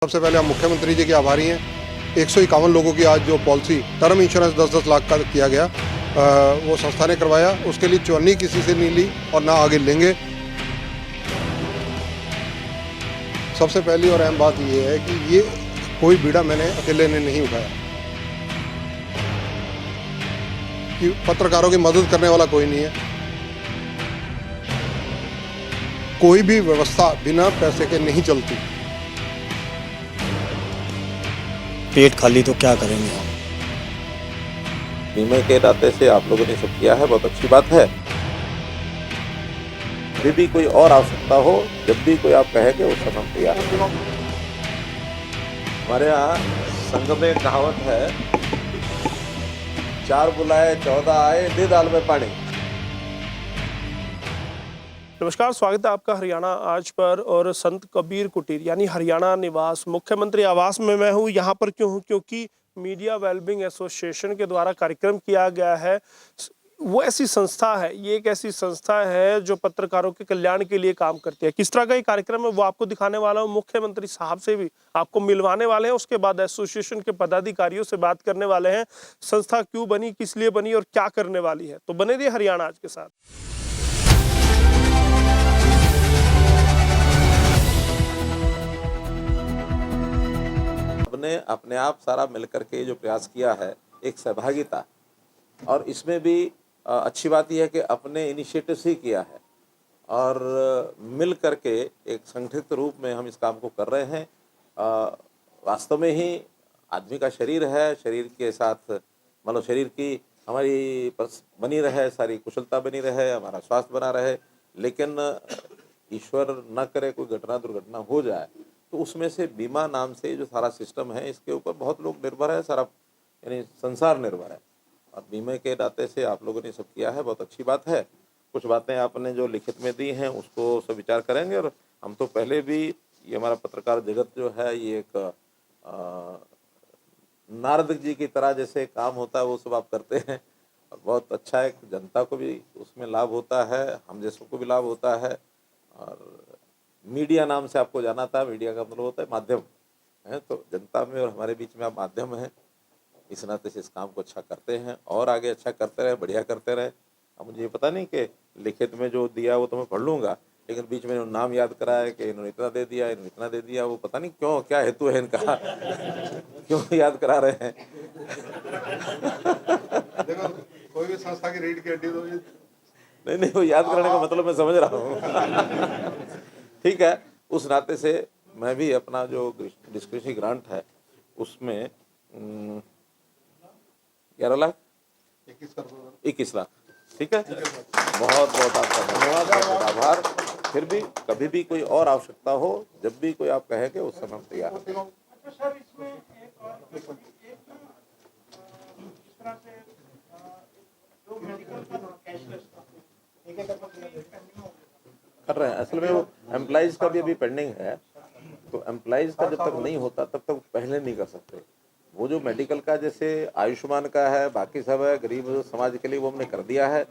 सबसे पहले हम मुख्यमंत्री जी के आभारी हैं। 151 लोगों की आज जो पॉलिसी टर्म इंश्योरेंस 10-10 लाख का किया गया वो संस्था ने करवाया। उसके लिए चुन्नी किसी से नहीं ली और ना आगे लेंगे। सबसे पहली और अहम बात ये है कि ये कोई बीड़ा मैंने अकेले ने नहीं उठाया, कि पत्रकारों की मदद करने वाला कोई नहीं है। कोई भी व्यवस्था बिना पैसे के नहीं चलती। पेट खाली तो क्या करेंगे हम। बीमे के नाते से आप लोगों ने सब किया है, बहुत अच्छी बात है। जब भी कोई और आवश्यकता हो, जब भी कोई आप कहेंगे उस समय हम तैयार हैं। हमारे यहाँ संघ में कहावत है, 4 बुलाए 14 आए, दे दाल में पानी। नमस्कार, स्वागत है आपका हरियाणा आज पर। और संत कबीर कुटीर यानी हरियाणा निवास मुख्यमंत्री आवास में मैं हूँ। यहाँ पर क्यों हूँ? क्योंकि मीडिया वेलबिंग एसोसिएशन के द्वारा कार्यक्रम किया गया है। वो ऐसी संस्था है, ये एक ऐसी संस्था है जो पत्रकारों के कल्याण के लिए काम करती है। किस तरह का ये कार्यक्रम है वो आपको दिखाने वाला हूँ। मुख्यमंत्री साहब से भी आपको मिलवाने वाले हैं, उसके बाद एसोसिएशन के पदाधिकारियों से बात करने वाले हैं। संस्था क्यों बनी, किस लिए बनी और क्या करने वाली है। तो बने रहिए हरियाणा आज के साथ। ने अपने आप सारा मिलकर के जो प्रयास किया है, एक सहभागिता, और इसमें भी अच्छी बात यह है कि अपने इनिशिएटिव से ही किया है और मिल करके एक संगठित रूप में हम इस काम को कर रहे हैं। वास्तव में ही आदमी का शरीर है, शरीर के साथ मतलब शरीर की हमारी बनी रहे, सारी कुशलता बनी रहे, हमारा स्वास्थ्य बना रहे, लेकिन ईश्वर न करे कोई घटना दुर्घटना हो जाए तो उसमें से बीमा नाम से जो सारा सिस्टम है इसके ऊपर बहुत लोग निर्भर है, सारा यानी संसार निर्भर है। और बीमे के नाते से आप लोगों ने सब किया है, बहुत अच्छी बात है। कुछ बातें आपने जो लिखित में दी हैं उसको सब विचार करेंगे। और हम तो पहले भी, ये हमारा पत्रकार जगत जो है ये एक नारद जी की तरह जैसे काम होता है वो सब आप करते हैं, और बहुत अच्छा है। जनता को भी उसमें लाभ होता है, हम जैसों को भी लाभ होता है। और मीडिया नाम से आपको जाना था, मीडिया का मतलब होता है माध्यम है, तो जनता में और हमारे बीच में आप माध्यम हैं। इस नाते से इस काम को अच्छा करते हैं और आगे अच्छा करते रहे, बढ़िया करते रहे। अब मुझे ये पता नहीं कि लिखित में जो दिया वो तो मैं पढ़ लूँगा, लेकिन बीच में इन्होंने नाम याद कराया कि इन्होंने इतना दे दिया, इन्होंने इतना दे दिया, वो पता नहीं क्यों, क्या हेतु है इनका क्यों याद करा रहे हैं। देखो, कोई भी संस्था की रीढ़ की हड्डी तो नहीं, वो याद कराने का मतलब मैं समझ रहा हूँ। ठीक है, उस नाते से मैं भी अपना जो डिस्क्रिप्शनरी ग्रांट है उसमें 11 लाख 21 लाख, ठीक है। बहुत बहुत आपका धन्यवाद, बहुत आभार। फिर भी कभी भी कोई और आवश्यकता हो, जब भी कोई आप कहेंगे उस समय हम तैयार हैं। कर रहे हैं, असल में वो एम्प्लॉइज का भी अभी पेंडिंग है, तो एम्प्लॉइज का जब तक नहीं होता तब तक पहले नहीं कर सकते। वो जो मेडिकल का जैसे आयुष्मान का है, बाकी सब है, गरीब समाज के लिए वो हमने कर दिया है।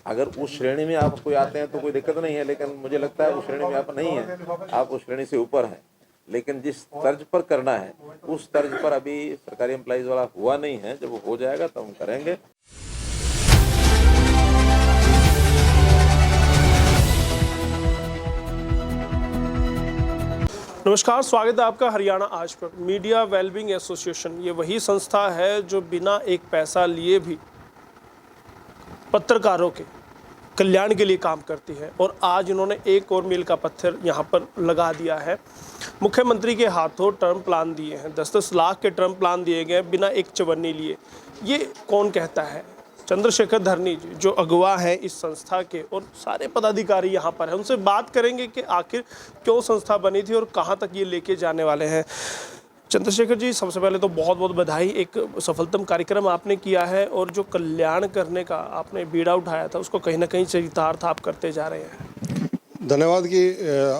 अगर उस श्रेणी में आप कोई आते हैं तो कोई दिक्कत नहीं है, लेकिन मुझे लगता है उस श्रेणी में आप नहीं है, आप उस श्रेणी से ऊपर हैं। लेकिन जिस तर्ज पर करना है उस तर्ज पर अभी सरकारी एम्प्लॉइज वाला हुआ नहीं है। जब वो हो जाएगा तो हम करेंगे। नमस्कार, स्वागत है आपका हरियाणा आज पर। मीडिया वेलबिंग एसोसिएशन ये वही संस्था है जो बिना एक पैसा लिए भी पत्रकारों के कल्याण के लिए काम करती है। और आज इन्होंने एक और मील का पत्थर यहाँ पर लगा दिया है। मुख्यमंत्री के हाथों टर्म प्लान दिए हैं, 10-10 लाख के टर्म प्लान दिए गए बिना एक चवन्नी लिए। ये कौन कहता है? चंद्रशेखर धरनी जी जो अगुवा हैं इस संस्था के, और सारे पदाधिकारी यहाँ पर हैं। उनसे बात करेंगे कि आखिर क्यों संस्था बनी थी और कहाँ तक ये लेके जाने वाले हैं। चंद्रशेखर जी, सबसे पहले तो बहुत बहुत बधाई। एक सफलतम कार्यक्रम आपने किया है और जो कल्याण करने का आपने बीड़ा उठाया था उसको कहीं ना कहीं चरितार्थ आप करते जा रहे हैं। धन्यवाद कि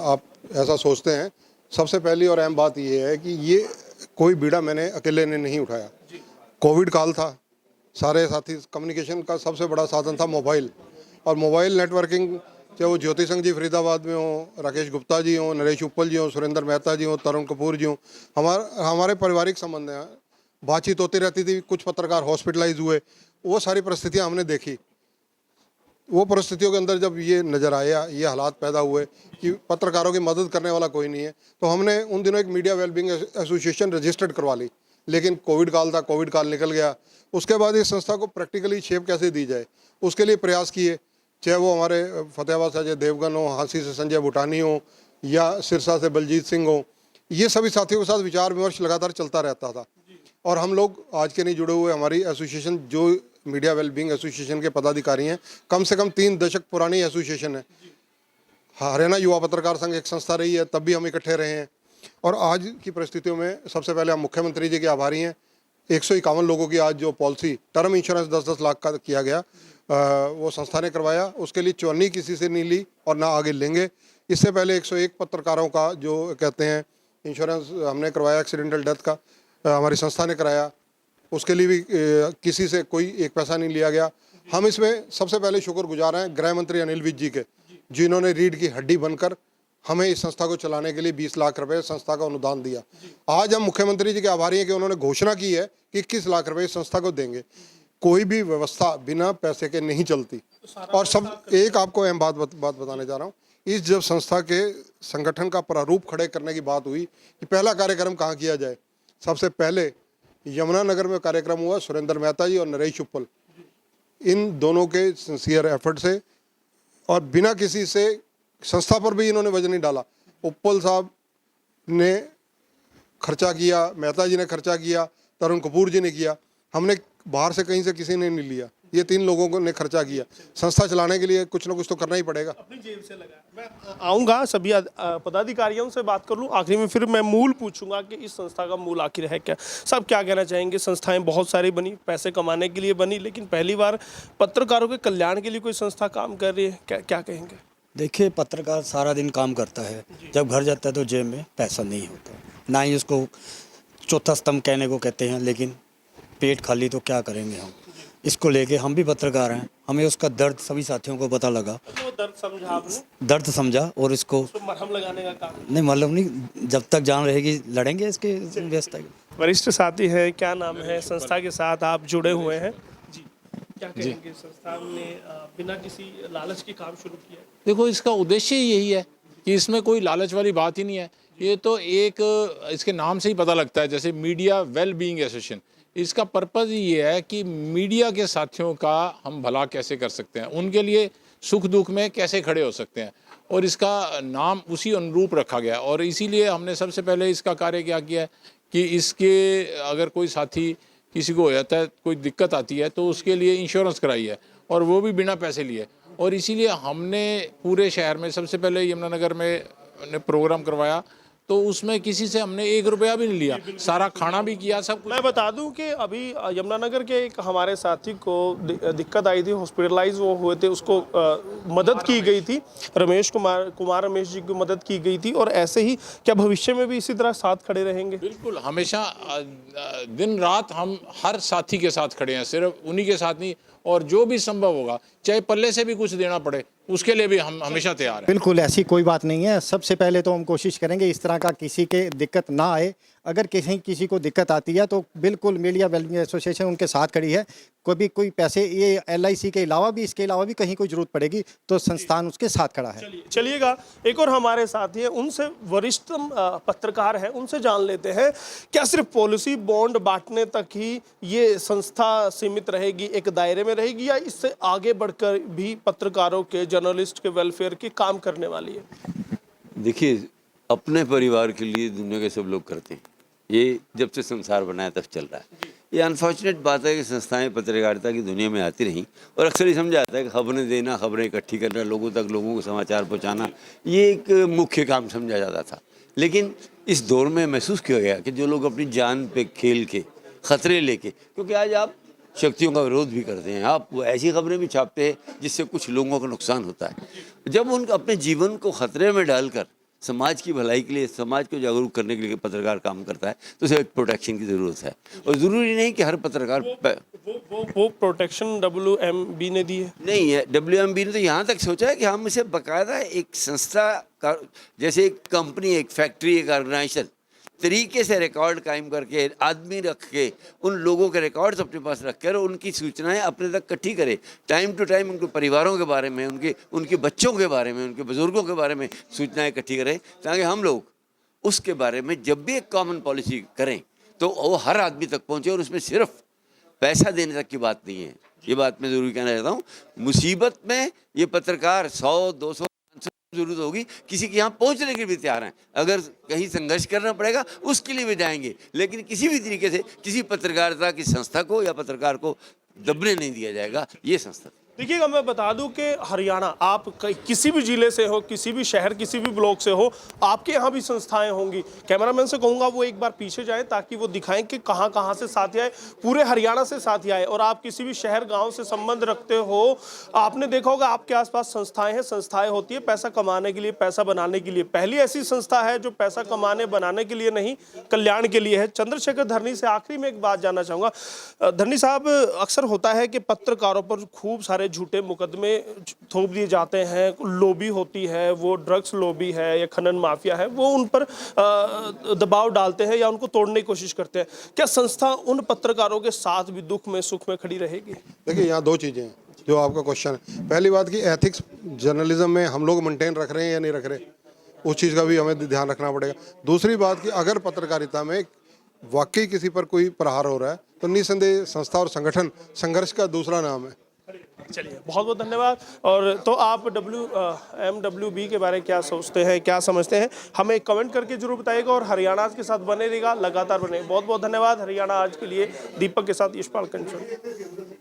आप ऐसा सोचते हैं। सबसे पहली और अहम बात ये है कि ये कोई बीड़ा मैंने अकेले ने नहीं उठाया। कोविड काल था, सारे साथी, कम्युनिकेशन का सबसे बड़ा साधन था मोबाइल, और मोबाइल नेटवर्किंग चाहे वो ज्योति संघ जी फरीदाबाद में हो, राकेश गुप्ता जी हो, नरेश uppal जी हो, सुरेंद्र मेहता जी हो, तरुण कपूर जी हो, हमारे पारिवारिक संबंध हैं, बातचीत होती रहती थी। कुछ पत्रकार हॉस्पिटलाइज हुए, वो सारी परिस्थितियां हमने देखी। वो परिस्थितियों के अंदर जब ये नज़र आया, ये हालात पैदा हुए कि पत्रकारों की मदद करने वाला कोई नहीं है, तो हमने उन दिनों एक मीडिया वेलबींग एसोसिएशन रजिस्टर्ड करवा ली। लेकिन कोविड काल था, कोविड काल निकल गया। उसके बाद इस संस्था को प्रैक्टिकली शेप कैसे दी जाए, उसके लिए प्रयास किए। चाहे वो हमारे फतेहाबाद से अजय देवगन हो, हाँसी से संजय भूटानी हो, या सिरसा से बलजीत सिंह हो, ये सभी साथियों के साथ विचार विमर्श लगातार चलता रहता था। और हम लोग आज के नहीं जुड़े हुए, हमारी एसोसिएशन जो मीडिया वेलबींग एसोसिएशन के पदाधिकारी हैं, कम से कम 3 दशक पुरानी एसोसिएशन है। हरियाणा युवा पत्रकार संघ एक संस्था रही है, तब भी हम इकट्ठे रहे हैं। और आज की परिस्थितियों में सबसे पहले हम मुख्यमंत्री जी के आभारी हैं। 151 लोगों की आज जो पॉलिसी टर्म इंश्योरेंस 10-10 लाख का किया गया, वो संस्था ने करवाया। उसके लिए चुन्नी किसी से नहीं ली और ना आगे लेंगे। इससे पहले 101 पत्रकारों का जो कहते हैं इंश्योरेंस हमने करवाया, एक्सीडेंटल डेथ का हमारी संस्था ने कराया। उसके लिए भी किसी से कोई एक पैसा नहीं लिया गया। हम इसमें सबसे पहले शुक्रगुजार हैं गृह मंत्री अनिल विज जी के, जिन्होंने रीढ़ की हड्डी बनकर हमें इस संस्था को चलाने के लिए 20 लाख रुपए संस्था का अनुदान दिया। आज हम मुख्यमंत्री जी के आभारी हैं कि उन्होंने घोषणा की है कि 21 लाख रुपए इस संस्था को देंगे। कोई भी व्यवस्था बिना पैसे के नहीं चलती। और सब एक आपको अहम बात बताने जा रहा हूँ। इस जब संस्था के संगठन का प्रारूप खड़े करने की बात हुई कि पहला कार्यक्रम कहाँ किया जाए, सबसे पहले यमुनानगर में कार्यक्रम हुआ। सुरेंद्र मेहता जी और नरेश uppal, इन दोनों के सिंसियर एफर्ट से और बिना किसी से संस्था पर भी इन्होंने वजन नहीं डाला। uppal साहब ने खर्चा किया, मेहता जी ने खर्चा किया, तरुण कपूर जी ने किया। हमने बाहर से कहीं से किसी ने नहीं लिया। ये 3 लोगों ने खर्चा किया। संस्था चलाने के लिए कुछ ना कुछ तो करना ही पड़ेगा। अपनी जेब से लगा। मैं आऊँगा सभी पदाधिकारियों से बात कर लूँ आखिरी में, फिर मैं मूल पूछूंगा कि इस संस्था का मूल आखिर है क्या। सब क्या कहना चाहेंगे। संस्थाएं बहुत सारी बनी, पैसे कमाने के लिए बनी, लेकिन पहली बार पत्रकारों के कल्याण के लिए कोई संस्था काम कर रही है, क्या कहेंगे। देखिए, पत्रकार सारा दिन काम करता है, जब घर जाता है तो जेब में पैसा नहीं होता। ना ही उसको चौथा स्तंभ कहने को कहते हैं, लेकिन पेट खाली तो क्या करेंगे हम। इसको लेके हम भी पत्रकार हैं, हमें उसका दर्द सभी साथियों को पता लगा। तो दर्द समझा आपने? दर्द समझा और इसको मरहम लगाने का काम नहीं, मतलब नहीं, जब तक जान रहेगी लड़ेंगे इसके व्यवस्था की। वरिष्ठ साथी है, क्या नाम है, संस्था के साथ आप जुड़े हुए हैं जी, क्या कहेंगे। संस्था ने बिना किसी लालच के काम शुरू किया। देखो, इसका उद्देश्य ही यही है कि इसमें कोई लालच वाली बात ही नहीं है। ये तो एक इसके नाम से ही पता लगता है, जैसे मीडिया वेल बीइंग एसोसिएशन। इसका पर्पज़ ये है कि मीडिया के साथियों का हम भला कैसे कर सकते हैं, उनके लिए सुख दुख में कैसे खड़े हो सकते हैं, और इसका नाम उसी अनुरूप रखा गया। और इसीलिए हमने सबसे पहले इसका कार्य क्या किया है कि इसके अगर कोई साथी किसी को हो जाता है, कोई दिक्कत आती है, तो उसके लिए इंश्योरेंस कराई है, और वो भी बिना पैसे लिए। और इसीलिए हमने पूरे शहर में सबसे पहले यमुनानगर में प्रोग्राम करवाया, तो उसमें किसी से हमने 1 रुपया भी नहीं लिया, सारा खाना भी किया, सब कुछ। मैं बता दूं कि अभी यमुनानगर के एक हमारे साथी को दिक्कत आई थी, हॉस्पिटलाइज वो हुए थे, उसको मदद की गई थी। रमेश जी की मदद की गई थी। और ऐसे ही क्या भविष्य में भी इसी तरह साथ खड़े रहेंगे? बिल्कुल, हमेशा दिन रात हम हर साथी के साथ खड़े हैं, सिर्फ उन्हीं के साथ नहीं। और जो भी संभव होगा, चाहे पल्ले से भी कुछ देना पड़े, उसके लिए भी हम हमेशा तैयार हैं। बिल्कुल, ऐसी कोई बात नहीं है। सबसे पहले तो हम कोशिश करेंगे इस तरह का किसी के दिक्कत ना आए। अगर किसी को दिक्कत आती है तो बिल्कुल मीडिया वेलफेयर एसोसिएशन उनके साथ खड़ी है। कोई पैसे, ये LIC के अलावा भी, इसके अलावा भी कहीं कोई जरूरत पड़ेगी तो संस्थान उसके साथ खड़ा है। चलिएगा, एक और हमारे साथी हैं, उनसे वरिष्ठतम पत्रकार हैं, उनसे जान लेते हैं क्या सिर्फ पॉलिसी बॉन्ड बांटने तक ही ये संस्था सीमित रहेगी, एक दायरे में रहेगी, या इससे आगे बढ़कर भी पत्रकारों के, जर्नलिस्ट के वेलफेयर की काम करने वाली है? देखिए, अपने परिवार के लिए दुनिया के सब लोग करते हैं। ये जब से संसार बनाया तब चल रहा है। ये अनफॉर्चुनेट बात है कि संस्थाएं पत्रकारिता की दुनिया में आती रहीं, और अक्सर ये समझा जाता है कि खबरें देना, खबरें इकट्ठी करना, लोगों को समाचार पहुंचाना, ये एक मुख्य काम समझा जाता था। लेकिन इस दौर में महसूस किया गया कि जो लोग अपनी जान पे खेल के, खतरे लेके, क्योंकि आज आप शक्तियों का विरोध भी करते हैं, आप ऐसी खबरें भी छापते हैं जिससे कुछ लोगों को नुकसान होता है। जब उन अपने जीवन को खतरे में डालकर समाज की भलाई के लिए, समाज को जागरूक करने के लिए पत्रकार काम करता है तो उसे एक प्रोटेक्शन की ज़रूरत है। और ज़रूरी नहीं कि हर पत्रकार वो प्रोटेक्शन WMB ने दी है। नहीं है। WMB ने तो यहाँ तक सोचा है कि हम इसे बाकायदा एक संस्था का, जैसे एक कंपनी, एक फैक्ट्री, एक ऑर्गेनाइजेशन तरीके से रिकॉर्ड कायम करके, आदमी रख के, उन लोगों के रिकॉर्ड्स अपने पास रख कर उनकी सूचनाएं अपने तक इकट्ठी करे, टाइम टू टाइम उनके परिवारों के बारे में, उनके बच्चों के बारे में, उनके बुजुर्गों के बारे में सूचनाएं इकट्ठी करें, ताकि हम लोग उसके बारे में जब भी एक कॉमन पॉलिसी करें तो वो हर आदमी तक पहुँचे। और उसमें सिर्फ पैसा देने तक की बात नहीं है, ये बात मैं ज़रूर कहना चाहता हूँ। मुसीबत में ये पत्रकार 100, 200 जरूरत होगी, किसी के यहाँ पहुँचने के लिए भी तैयार हैं। अगर कहीं संघर्ष करना पड़ेगा उसके लिए भी जाएंगे, लेकिन किसी भी तरीके से किसी पत्रकारिता की संस्था को या पत्रकार को दबने नहीं दिया जाएगा। ये संस्था, देखिएगा, मैं बता दूं कि हरियाणा, आप किसी भी जिले से हो, किसी भी शहर, किसी भी ब्लॉक से हो, आपके यहाँ भी संस्थाएं होंगी। कैमरामैन से कहूँगा वो एक बार पीछे जाएं ताकि वो दिखाएं कि कहाँ कहाँ से साथी आए। पूरे हरियाणा से साथी आए। और आप किसी भी शहर गांव से संबंध रखते हो, आपने देखा होगा आपके आसपास संस्थाएं हैं। संस्थाएं होती है पैसा कमाने के लिए, पैसा बनाने के लिए। पहली ऐसी संस्था है जो पैसा कमाने बनाने के लिए नहीं, कल्याण के लिए है। चंद्रशेखर धरनी से आखिरी में एक बात जानना चाहूँगा। धरनी साहब, अक्सर होता है कि पत्रकारों पर खूब सारे झूठे मुकदमे थोप दिए जाते हैं, लॉबी होती है, वो ड्रग्स लॉबी है या खनन माफिया है, वो उन पर दबाव डालते हैं या उनको तोड़ने की कोशिश करते हैं। क्या संस्था उन पत्रकारों के साथ भी दुख में सुख में खड़ी रहेगी? देखिए, यहाँ दो चीज़ें हैं जो आपका क्वेश्चन है। पहली बात कि एथिक्स जर्नलिज्म में हम लोग मेंटेन रख रहे हैं या नहीं रख रहे, उस चीज़ का भी हमें ध्यान रखना पड़ेगा। दूसरी बात कि अगर पत्रकारिता में वाकई किसी पर कोई प्रहार हो रहा है तो निस्संदेह संस्था और संगठन संघर्ष का दूसरा नाम है। चलिए, बहुत बहुत धन्यवाद। और तो आप MWB के बारे में क्या सोचते हैं, क्या समझते हैं, हमें कमेंट करके जरूर बताइएगा। और हरियाणा आज के साथ बने रहेगा, लगातार बने। बहुत बहुत धन्यवाद। हरियाणा आज के लिए दीपक के साथ यशपाल कंचन।